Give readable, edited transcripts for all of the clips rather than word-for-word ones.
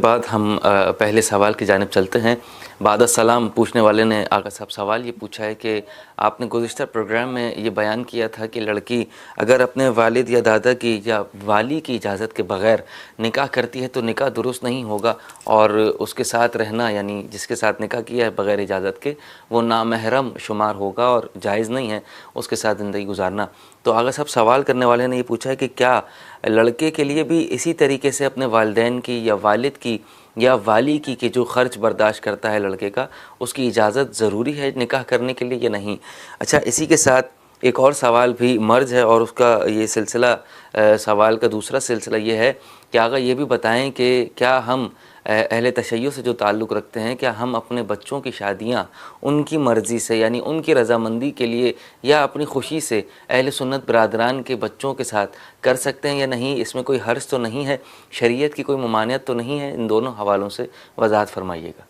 بعد ہم پہلے سوال کی جانب چلتے ہیں۔ بعد السلام، پوچھنے والے نے آقا صاحب سوال یہ پوچھا ہے کہ آپ نے گزشتہ پروگرام میں یہ بیان کیا تھا کہ لڑکی اگر اپنے والد یا دادا کی یا والی کی اجازت کے بغیر نکاح کرتی ہے تو نکاح درست نہیں ہوگا، اور اس کے ساتھ رہنا یعنی جس کے ساتھ نکاح کیا ہے بغیر اجازت کے وہ نامحرم شمار ہوگا اور جائز نہیں ہے اس کے ساتھ زندگی گزارنا۔ تو آقا صاحب سوال کرنے والے نے یہ پوچھا ہے کہ کیا لڑکے کے لیے بھی اسی طریقے سے اپنے والدین کی یا والد کی یا والی کی کہ جو خرچ برداشت کرتا ہے لڑکے کا، اس کی اجازت ضروری ہے نکاح کرنے کے لیے یا نہیں؟ اچھا، اسی کے ساتھ ایک اور سوال بھی مرج ہے، اور اس کا یہ سلسلہ سوال کا دوسرا سلسلہ یہ ہے کہ آقا یہ بھی بتائیں کہ کیا ہم اہل تشیع سے جو تعلق رکھتے ہیں، کیا ہم اپنے بچوں کی شادیاں ان کی مرضی سے یعنی ان کی رضامندی کے لیے یا اپنی خوشی سے اہل سنت برادران کے بچوں کے ساتھ کر سکتے ہیں یا نہیں؟ اس میں کوئی حرج تو نہیں ہے، شریعت کی کوئی ممانعت تو نہیں ہے؟ ان دونوں حوالوں سے وضاحت فرمائیے گا۔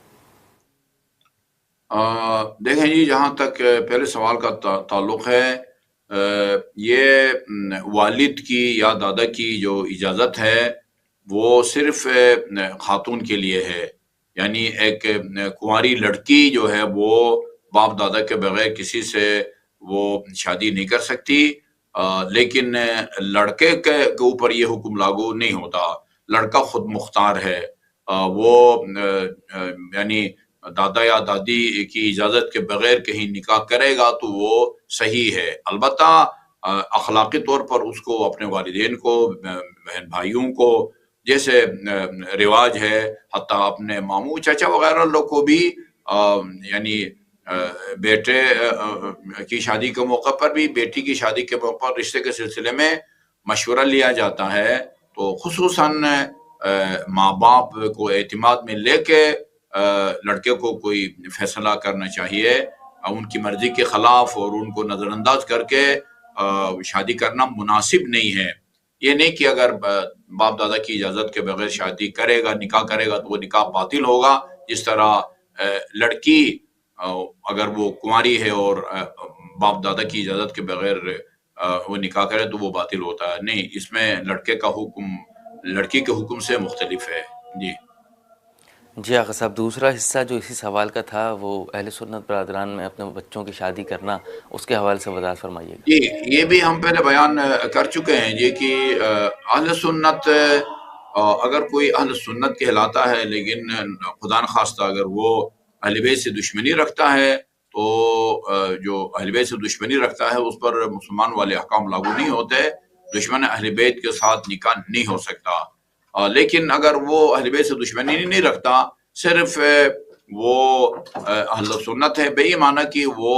دیکھیں جی، جہاں تک پہلے سوال کا تعلق ہے، یہ والد کی یا دادا کی جو اجازت ہے وہ صرف خاتون کے لیے ہے، یعنی ایک کنواری لڑکی جو ہے وہ باپ دادا کے بغیر کسی سے وہ شادی نہیں کر سکتی، لیکن لڑکے کے اوپر یہ حکم لاگو نہیں ہوتا۔ لڑکا خود مختار ہے، وہ یعنی دادا یا دادی کی اجازت کے بغیر کہیں نکاح کرے گا تو وہ صحیح ہے۔ البتہ اخلاقی طور پر اس کو اپنے والدین کو، بہن بھائیوں کو، جیسے رواج ہے، حتیٰ اپنے ماموں چچا وغیرہ لوگ کو بھی یعنی بیٹے کی شادی کے موقع پر بھی، بیٹی کی شادی کے موقع پر رشتے کے سلسلے میں مشورہ لیا جاتا ہے، تو خصوصاً ماں باپ کو اعتماد میں لے کے لڑکے کو کوئی فیصلہ کرنا چاہیے۔ ان کی مرضی کے خلاف اور ان کو نظر انداز کر کے شادی کرنا مناسب نہیں ہے۔ یہ نہیں کہ اگر باپ دادا کی اجازت کے بغیر شادی کرے گا، نکاح کرے گا تو وہ نکاح باطل ہوگا، جس طرح لڑکی اگر وہ کنواری ہے اور باپ دادا کی اجازت کے بغیر وہ نکاح کرے تو وہ باطل ہوتا ہے۔ نہیں، اس میں لڑکے کا حکم لڑکی کے حکم سے مختلف ہے۔ جی جی آقا صاحب، دوسرا حصہ جو اسی سوال کا تھا وہ اہل سنت برادران میں اپنے بچوں کی شادی کرنا، اس کے حوالے سے وضاحت فرمائیے گا۔ جی، یہ بھی ہم پہلے بیان کر چکے ہیں جی کہ اہل سنت، اگر کوئی اہل سنت کہلاتا ہے لیکن خدا نخواستہ اگر وہ اہل بیت سے دشمنی رکھتا ہے تو جو اہل بیت سے دشمنی رکھتا ہے اس پر مسلمان والے احکام لاگو نہیں ہوتے۔ دشمن اہل بیت کے ساتھ نکاح نہیں ہو سکتا، لیکن اگر وہ اہل بیت سے دشمنی نہیں رکھتا، صرف وہ اہل سنت ہے، بے ایمانہ کی وہ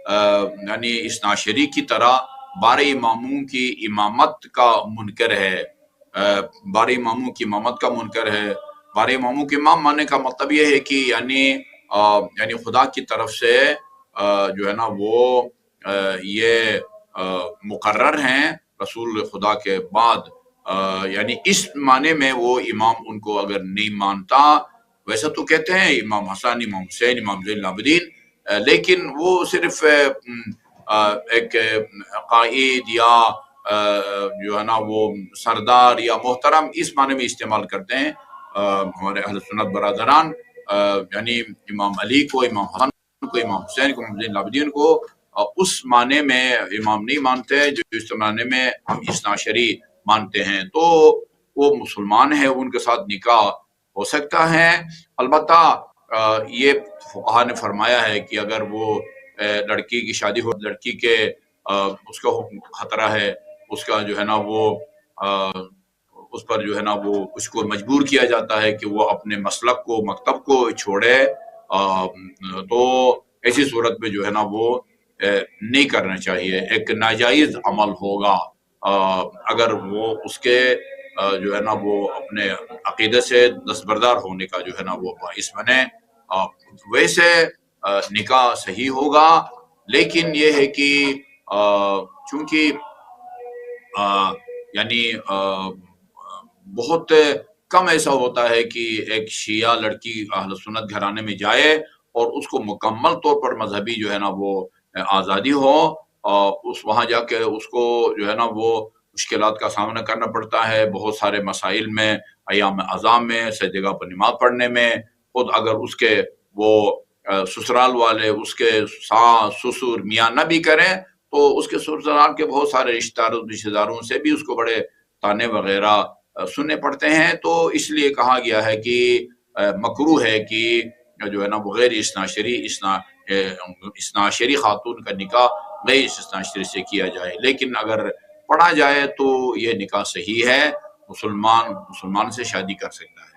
یعنی اثنا عشری کی طرح بارہ اماموں کی امامت کا منکر ہے، بارہ اماموں کی امامت کا منکر ہے۔ بارہ اماموں کے امام ماننے کا مطلب یہ ہے کہ یعنی خدا کی طرف سے جو ہے نا وہ یہ مقرر ہیں رسول خدا کے بعد، یعنی اس معنی میں وہ امام ان کو اگر نہیں مانتا، ویسے تو کہتے ہیں امام حسن، امام حسین، امام زین العابدین، لیکن وہ صرف ایک قائد یا جو ہے نا وہ سردار یا محترم اس معنی میں استعمال کرتے ہیں۔ ہمارے اہل سنت برادران یعنی امام علی کو، امام حسن کو، امام حسین کو، امام زین العابدین کو اس معنی میں امام نہیں مانتے جو اس معنی میں ہم اثنا عشری مانتے ہیں، تو وہ مسلمان ہیں، ان کے ساتھ نکاح ہو سکتا ہے۔ البتہ یہ فقہا نے فرمایا ہے کہ اگر وہ لڑکی کی شادی ہو، لڑکی کے اس کا خطرہ ہے، اس کا جو ہے نا وہ اس پر جو ہے نا وہ اس کو مجبور کیا جاتا ہے کہ وہ اپنے مسلک کو، مکتب کو چھوڑے، تو ایسی صورت میں جو ہے نا وہ نہیں کرنا چاہیے، ایک ناجائز عمل ہوگا اگر وہ اس کے جو ہے نا وہ اپنے عقیدے سے دستبردار ہونے کا جو ہے نا وہ باعث بنے۔ ویسے نکاح صحیح ہوگا، لیکن یہ ہے کہ چونکہ یعنی بہت کم ایسا ہوتا ہے کہ ایک شیعہ لڑکی اہل سنت گھرانے میں جائے اور اس کو مکمل طور پر مذہبی جو ہے نا وہ آزادی ہو، اس وہاں جا کے اس کو جو ہے نا وہ مشکلات کا سامنا کرنا پڑتا ہے، بہت سارے مسائل میں، ایام اعظام میں، صحیح جگہ پر نماز پڑھنے میں، خود اگر اس کے وہ سسرال والے اس کے ساس سسر میاں نہ بھی کریں تو اس کے سسرال کے بہت سارے رشتہ داروں سے بھی اس کو بڑے تانے وغیرہ سننے پڑتے ہیں. تو اس لیے کہا گیا ہے کہ مکروہ ہے کہ جو ہے نا وہ غیر اثناشری خاتون کا نکاح غیر اثناشری سے کیا جائے. لیکن اگر پڑھا جائے تو یہ نکاح صحیح ہے، مسلمان سے شادی کر سکتا ہے.